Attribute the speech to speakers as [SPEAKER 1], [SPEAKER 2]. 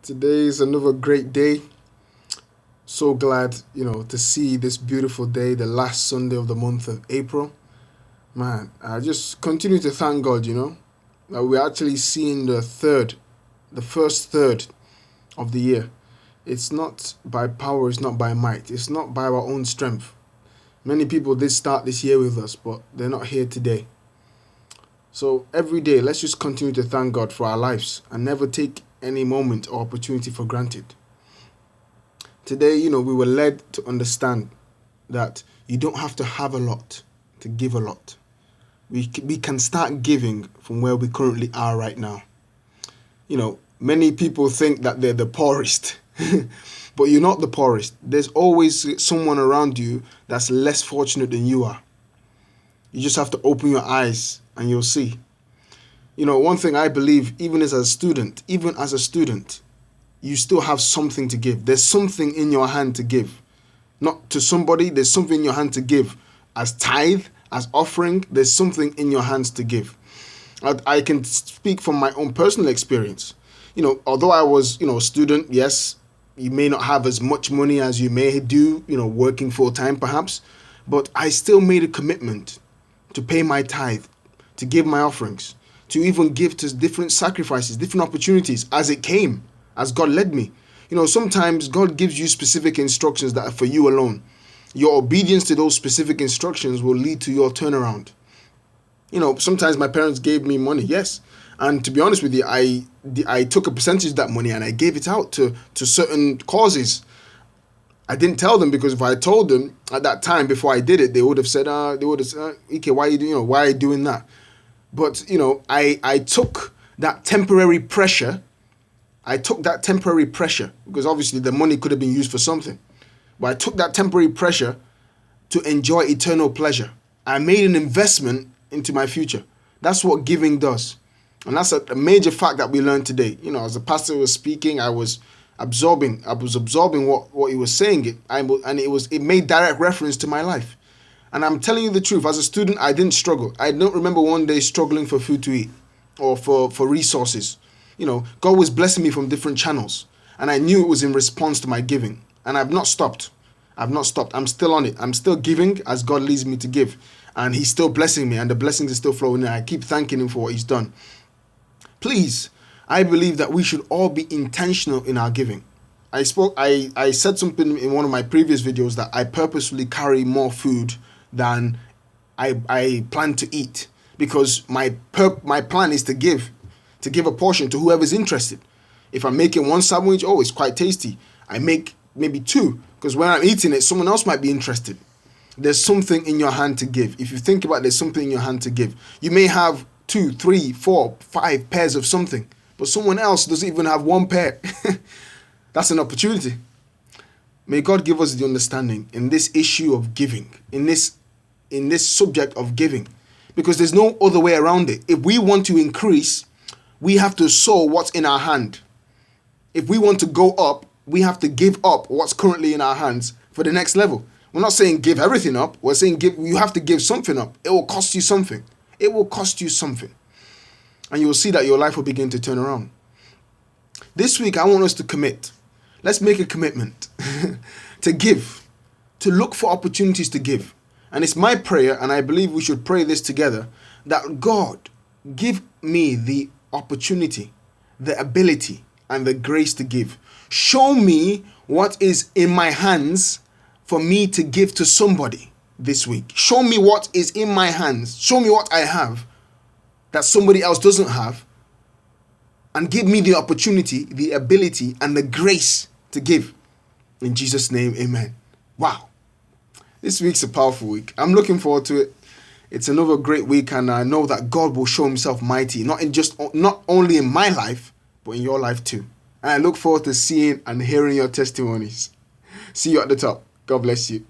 [SPEAKER 1] Today is another great day. So glad, to see this beautiful day, the last Sunday of the month of April. Man, I just continue to thank God, that we're actually seeing the first third of the year. It's not by power, it's not by might, it's not by our own strength. Many people did start this year with us, but they're not here today. So every day, let's just continue to thank God for our lives and never take any moment or opportunity for granted. Today, we were led to understand that you don't have to have a lot to give a lot. We can start giving from where we currently are right now. Many people think that they're the poorest, but you're not the poorest. There's always someone around you that's less fortunate than you are. You just have to open your eyes and you'll see. One thing I believe, even as a student, you still have something to give. There's something in your hand to give. Not to somebody, there's something in your hand to give. As tithe, as offering, there's something in your hands to give. I can speak from my own personal experience. Although I was, a student, yes, you may not have as much money as you may do, working full time perhaps, but I still made a commitment to pay my tithe, to give my offerings, to even give to different sacrifices, different opportunities as it came, as God led me. Sometimes God gives you specific instructions that are for you alone. Your obedience to those specific instructions will lead to your turnaround. Sometimes my parents gave me money, yes. And to be honest with you, I took a percentage of that money and I gave it out to certain causes. I didn't tell them, because if I told them at that time before I did it, they would have said, Ike, why are you doing that? But, I took that temporary pressure. Because obviously the money could have been used for something. But I took that temporary pressure to enjoy eternal pleasure. I made an investment into my future. That's what giving does. And that's a major fact that we learned today. As the pastor was speaking, I was absorbing what he was saying, and it made direct reference to my life. And I'm telling you the truth, as a student, I didn't struggle. I don't remember one day struggling for food to eat or for resources. God was blessing me from different channels, and I knew it was in response to my giving. And I've not stopped. I'm still on it. I'm still giving as God leads me to give, and He's still blessing me, and the blessings are still flowing in. I keep thanking Him for what He's done. Please, I believe that we should all be intentional in our giving. I said something in one of my previous videos that I purposefully carry more food than I plan to eat, because my plan is to give a portion to whoever's interested. If I'm making one sandwich, it's quite tasty. I make maybe two, because when I'm eating it, someone else might be interested. There's something in your hand to give. If you think about it, there's something in your hand to give. You may have 2, 3, 4, 5 pairs of something, but someone else doesn't even have one pair. That's an opportunity. May God give us the understanding in this issue of giving, in this subject of giving, because there's no other way around it. If we want to increase, we have to sow what's in our hand. If we want to go up, we have to give up what's currently in our hands for the next level. We're not saying give everything up. We're saying you have to give something up. It will cost you something. And you will see that your life will begin to turn around. This week, I want us to commit. Let's make a commitment to give, to look for opportunities to give. And it's my prayer, and I believe we should pray this together, that God give me the opportunity, the ability, and the grace to give. Show me what is in my hands for me to give to somebody this week. Show me what is in my hands. Show me what I have that somebody else doesn't have, and give me the opportunity, the ability, and the grace to give. In Jesus' name, amen. Wow. This week's a powerful week. I'm looking forward to it. It's another great week, and I know that God will show Himself mighty, not only in my life, but in your life too. And I look forward to seeing and hearing your testimonies. See you at the top. God bless you.